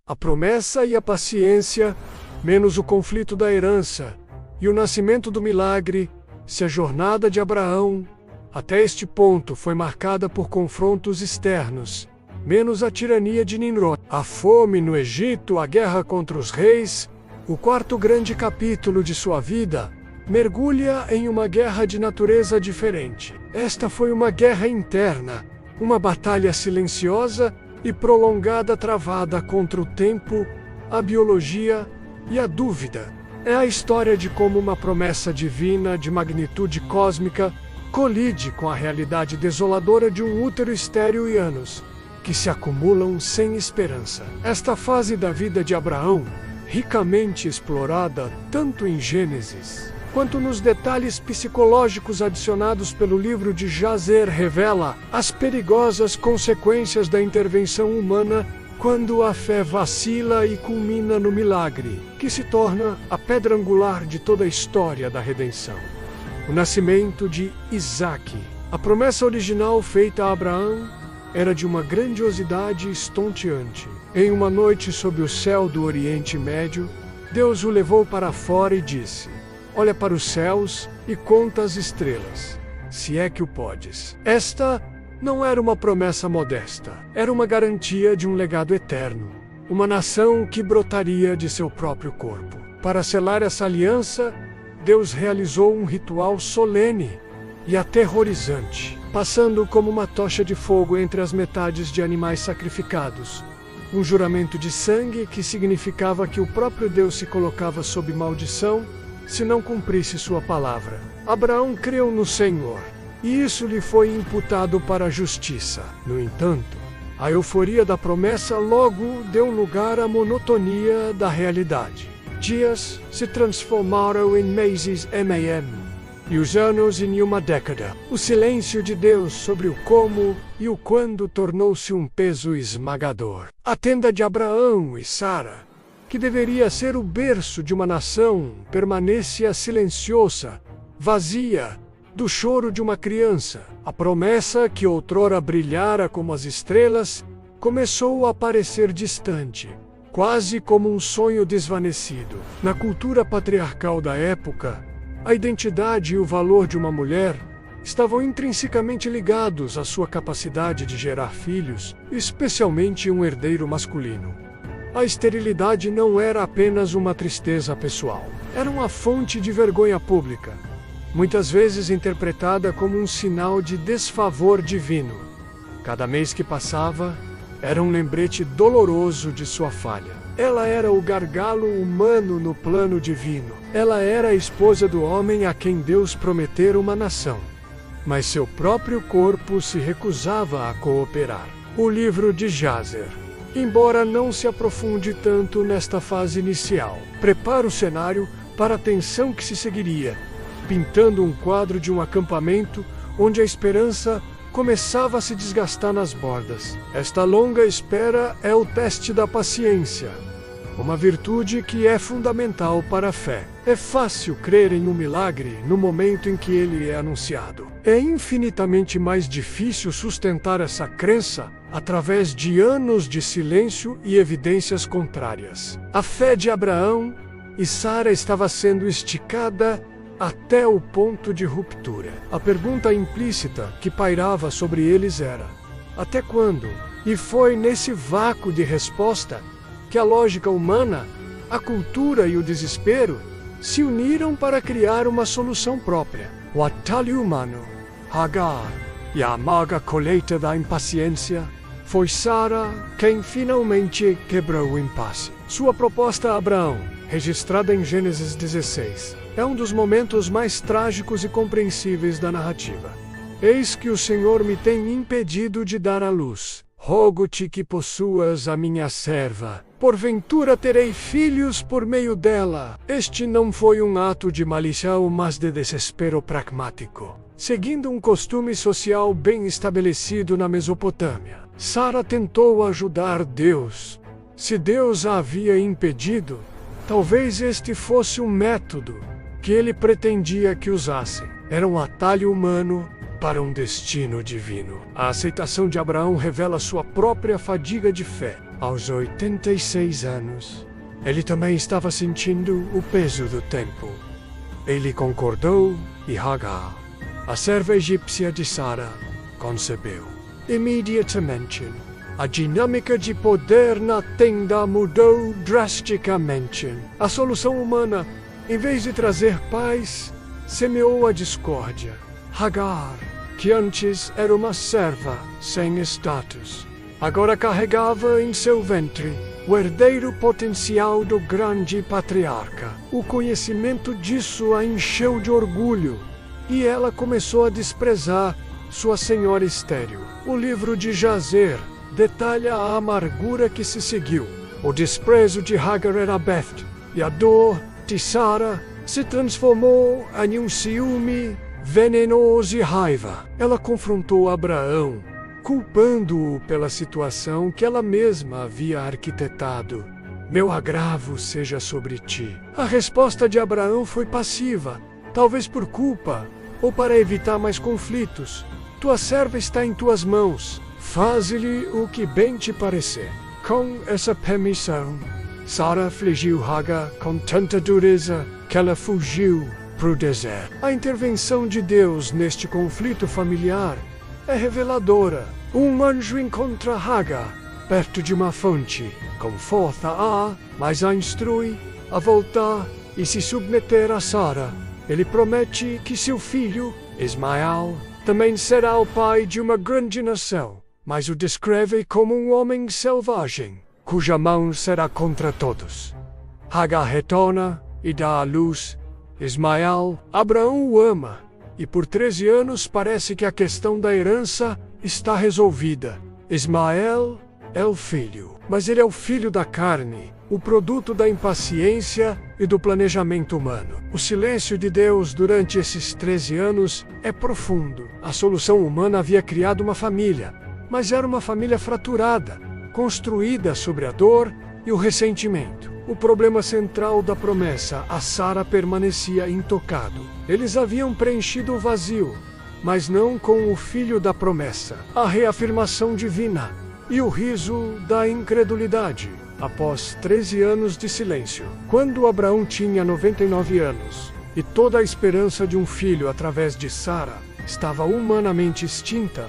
A promessa e a paciência, menos o conflito da herança e o nascimento do milagre, se a jornada de Abraão, até este ponto, foi marcada por confrontos externos, menos a tirania de Nimrod, a fome no Egito, a guerra contra os reis, o quarto grande capítulo de sua vida mergulha em uma guerra de natureza diferente. Esta foi uma guerra interna, uma batalha silenciosa e prolongada travada contra o tempo, a biologia e a dúvida. É a história de como uma promessa divina de magnitude cósmica colide com a realidade desoladora de um útero estéril e anos que se acumulam sem esperança. Esta fase da vida de Abraão, ricamente explorada tanto em Gênesis quanto nos detalhes psicológicos adicionados pelo livro de Jazer, revela as perigosas consequências da intervenção humana quando a fé vacila e culmina no milagre, que se torna a pedra angular de toda a história da redenção. O nascimento de Isaque. A promessa original feita a Abraão era de uma grandiosidade estonteante. Em uma noite sob o céu do Oriente Médio, Deus o levou para fora e disse: olha para os céus e conta as estrelas, se é que o podes. Esta não era uma promessa modesta, era uma garantia de um legado eterno, uma nação que brotaria de seu próprio corpo. Para selar essa aliança, Deus realizou um ritual solene e aterrorizante, passando como uma tocha de fogo entre as metades de animais sacrificados. Um juramento de sangue que significava que o próprio Deus se colocava sob maldição se não cumprisse sua palavra. Abraão creu no Senhor, e isso lhe foi imputado para a justiça. No entanto, a euforia da promessa logo deu lugar à monotonia da realidade. Dias se transformaram em meses e os anos em uma década. O silêncio de Deus sobre o como e o quando tornou-se um peso esmagador. A tenda de Abraão e Sara, que deveria ser o berço de uma nação, permanecia silenciosa, vazia, do choro de uma criança. A promessa que outrora brilhara como as estrelas começou a parecer distante, quase como um sonho desvanecido. Na cultura patriarcal da época, a identidade e o valor de uma mulher estavam intrinsecamente ligados à sua capacidade de gerar filhos, especialmente um herdeiro masculino. A esterilidade não era apenas uma tristeza pessoal, era uma fonte de vergonha pública, muitas vezes interpretada como um sinal de desfavor divino. Cada mês que passava era um lembrete doloroso de sua falha. Ela era o gargalo humano no plano divino. Ela era a esposa do homem a quem Deus prometera uma nação, mas seu próprio corpo se recusava a cooperar. O livro de Jazer, embora não se aprofunde tanto nesta fase inicial, prepara o cenário para a tensão que se seguiria, pintando um quadro de um acampamento onde a esperança começava a se desgastar nas bordas. Esta longa espera é o teste da paciência, uma virtude que é fundamental para a fé. É fácil crer em um milagre no momento em que ele é anunciado. É infinitamente mais difícil sustentar essa crença através de anos de silêncio e evidências contrárias. A fé de Abraão e Sara estava sendo esticada até o ponto de ruptura. A pergunta implícita que pairava sobre eles era: até quando? E foi nesse vácuo de resposta que a lógica humana, a cultura e o desespero se uniram para criar uma solução própria. O atalho humano, Hagar, e a amarga colheita da impaciência, foi Sara quem finalmente quebrou o impasse. Sua proposta a Abraão, registrada em Gênesis 16, é um dos momentos mais trágicos e compreensíveis da narrativa. Eis que o Senhor me tem impedido de dar à luz. Rogo-te que possuas a minha serva. Porventura terei filhos por meio dela. Este não foi um ato de malícia, mas de desespero pragmático. Seguindo um costume social bem estabelecido na Mesopotâmia, Sara tentou ajudar Deus. Se Deus a havia impedido, talvez este fosse um método que ele pretendia que usassem. Era um atalho humano para um destino divino. A aceitação de Abraão revela sua própria fadiga de fé. aos 86 anos, ele também estava sentindo o peso do tempo. Ele concordou e Hagar, a serva egípcia de Sara, concebeu. Imediatamente, a dinâmica de poder na tenda mudou drasticamente. A solução humana, em vez de trazer paz, semeou a discórdia. Hagar, que antes era uma serva sem status, agora carregava em seu ventre o herdeiro potencial do grande patriarca. O conhecimento disso a encheu de orgulho e ela começou a desprezar sua senhora estéril. O livro de Jazer detalha a amargura que se seguiu. O desprezo de Hagar era Beth e a dor de Sara se transformou em um ciúme venenoso e raiva. Ela confrontou Abraão, culpando-o pela situação que ela mesma havia arquitetado. Meu agravo seja sobre ti. A resposta de Abraão foi passiva, talvez por culpa ou para evitar mais conflitos. Tua serva está em tuas mãos. Faze-lhe o que bem te parecer. Com essa permissão, Sara afligiu Hagar com tanta dureza que ela fugiu para o deserto. A intervenção de Deus neste conflito familiar é reveladora. Um anjo encontra Hagar perto de uma fonte, conforta-a, mas a instrui a voltar e se submeter a Sara. Ele promete que seu filho, Ismael, também será o pai de uma grande nação, mas o descreve como um homem selvagem, cuja mão será contra todos. Hagar retorna e dá à luz Ismael. Abraão o ama, e por 13 anos parece que a questão da herança está resolvida. Ismael é o filho, mas ele é o filho da carne, o produto da impaciência e do planejamento humano. O silêncio de Deus durante esses 13 anos é profundo. A solução humana havia criado uma família, mas era uma família fraturada, construída sobre a dor e o ressentimento. O problema central da promessa a Sara permanecia intocado. Eles haviam preenchido o vazio, mas não com o filho da promessa, a reafirmação divina e o riso da incredulidade. Após 13 anos de silêncio, quando Abraão tinha 99 anos e toda a esperança de um filho através de Sara estava humanamente extinta,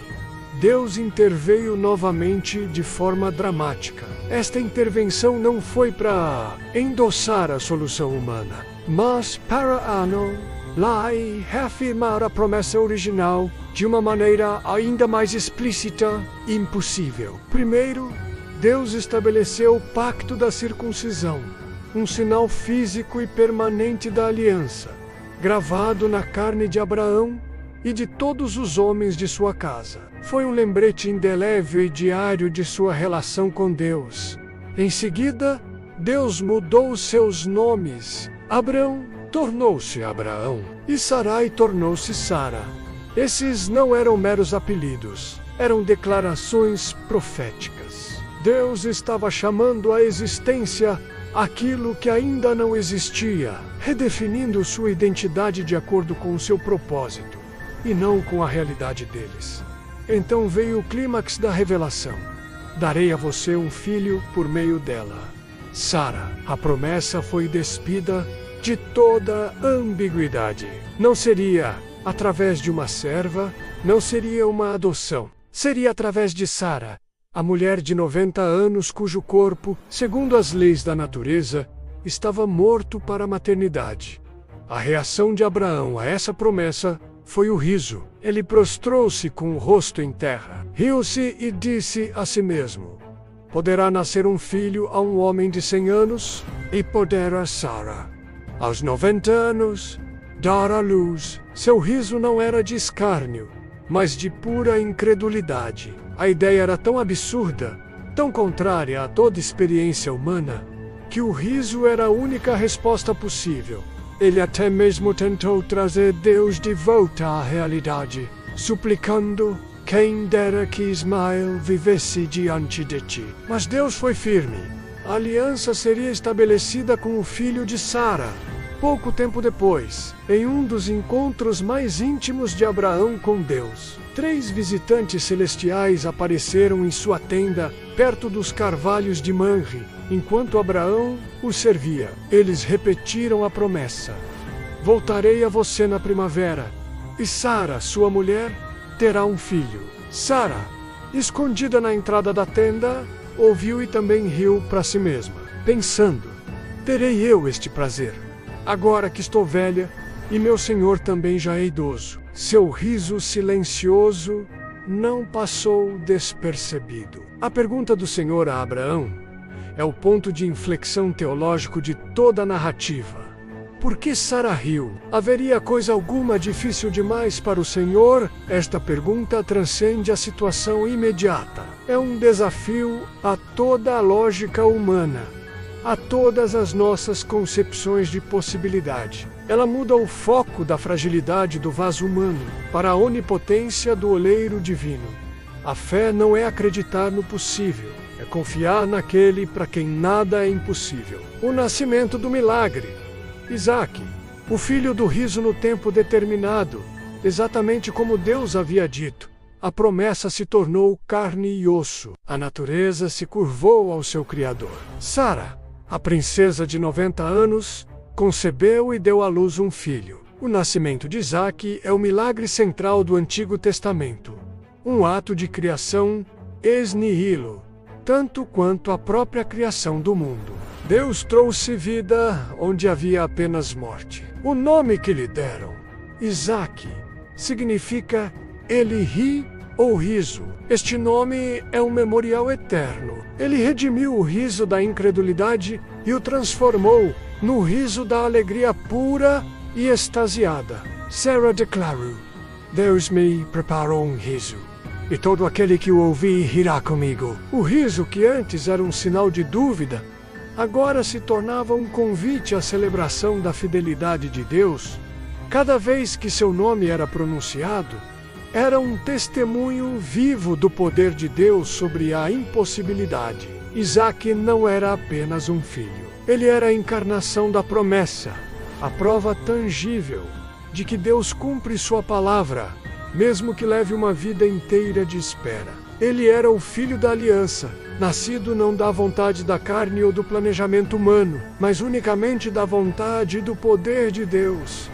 Deus interveio novamente de forma dramática. Esta intervenção não foi para endossar a solução humana, mas para anular e reafirmar a promessa original de uma maneira ainda mais explícita e impossível. Primeiro, Deus estabeleceu o pacto da circuncisão, um sinal físico e permanente da aliança, gravado na carne de Abraão e de todos os homens de sua casa. Foi um lembrete indelével e diário de sua relação com Deus. Em seguida, Deus mudou seus nomes. Abrão tornou-se Abraão e Sarai tornou-se Sara. Esses não eram meros apelidos, eram declarações proféticas. Deus estava chamando à existência aquilo que ainda não existia, redefinindo sua identidade de acordo com o seu propósito, e não com a realidade deles. Então veio o clímax da revelação. Darei a você um filho por meio dela. Sara, a promessa foi despida de toda ambiguidade. Não seria através de uma serva, não seria uma adoção. Seria através de Sara, a mulher de 90 anos cujo corpo, segundo as leis da natureza, estava morto para a maternidade. A reação de Abraão a essa promessa foi o riso. Ele prostrou-se com o rosto em terra, riu-se e disse a si mesmo: poderá nascer um filho a um homem de 100 anos? E poderá Sara, aos 90 anos, dar à luz. Seu riso não era de escárnio, mas de pura incredulidade. A ideia era tão absurda, tão contrária a toda experiência humana, que o riso era a única resposta possível. Ele até mesmo tentou trazer Deus de volta à realidade, suplicando: quem dera que Ismael vivesse diante de ti. Mas Deus foi firme. A aliança seria estabelecida com o filho de Sara, Pouco tempo depois, em um dos encontros mais íntimos de Abraão com Deus, 3 visitantes celestiais apareceram em sua tenda, perto dos carvalhos de Manre, enquanto Abraão os servia. Eles repetiram a promessa: voltarei a você na primavera, e Sara, sua mulher, terá um filho. Sara, escondida na entrada da tenda, ouviu e também riu para si mesma, pensando: terei eu este prazer, agora que estou velha e meu senhor também já é idoso. Seu riso silencioso não passou despercebido. A pergunta do Senhor a Abraão é o ponto de inflexão teológico de toda a narrativa. Por que Sara riu? Haveria coisa alguma difícil demais para o Senhor? Esta pergunta transcende a situação imediata. É um desafio a toda a lógica humana, a todas as nossas concepções de possibilidade. Ela muda o foco da fragilidade do vaso humano para a onipotência do oleiro divino. A fé não é acreditar no possível, é confiar naquele para quem nada é impossível. O nascimento do milagre. Isaque, o filho do riso no tempo determinado, exatamente como Deus havia dito. A promessa se tornou carne e osso. A natureza se curvou ao seu Criador. Sara, a princesa de 90 anos, concebeu e deu à luz um filho. O nascimento de Isaque é o milagre central do Antigo Testamento. Um ato de criação ex nihilo, tanto quanto a própria criação do mundo. Deus trouxe vida onde havia apenas morte. O nome que lhe deram, Isaque, significa ele ri ou riso. Este nome é um memorial eterno. Ele redimiu o riso da incredulidade e o transformou no riso da alegria pura e extasiada. Sarah declarou: Deus me preparou um riso, e todo aquele que o ouvir rirá comigo. O riso, que antes era um sinal de dúvida, agora se tornava um convite à celebração da fidelidade de Deus. Cada vez que seu nome era pronunciado, era um testemunho vivo do poder de Deus sobre a impossibilidade. Isaque não era apenas um filho. Ele era a encarnação da promessa, a prova tangível de que Deus cumpre sua palavra, mesmo que leve uma vida inteira de espera. Ele era o filho da aliança, nascido não da vontade da carne ou do planejamento humano, mas unicamente da vontade e do poder de Deus.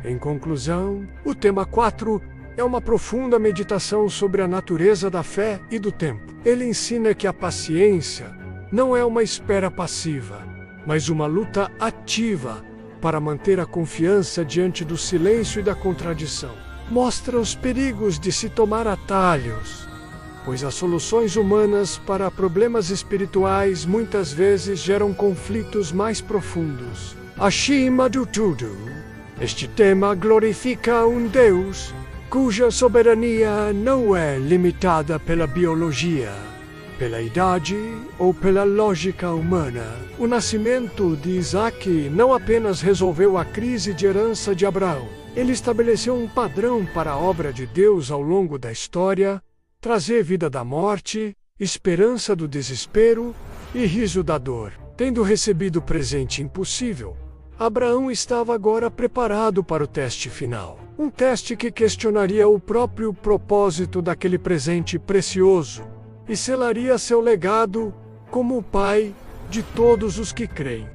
Em conclusão, o tema 4 é uma profunda meditação sobre a natureza da fé e do tempo. Ele ensina que a paciência não é uma espera passiva, mas uma luta ativa para manter a confiança diante do silêncio e da contradição. Mostra os perigos de se tomar atalhos, pois as soluções humanas para problemas espirituais muitas vezes geram conflitos mais profundos. Acima de tudo, este tema glorifica um Deus cuja soberania não é limitada pela biologia, pela idade ou pela lógica humana. O nascimento de Isaque não apenas resolveu a crise de herança de Abraão, ele estabeleceu um padrão para a obra de Deus ao longo da história: trazer vida da morte, esperança do desespero e riso da dor. Tendo recebido o presente impossível, Abraão estava agora preparado para o teste final. Um teste que questionaria o próprio propósito daquele presente precioso e selaria seu legado como o pai de todos os que creem.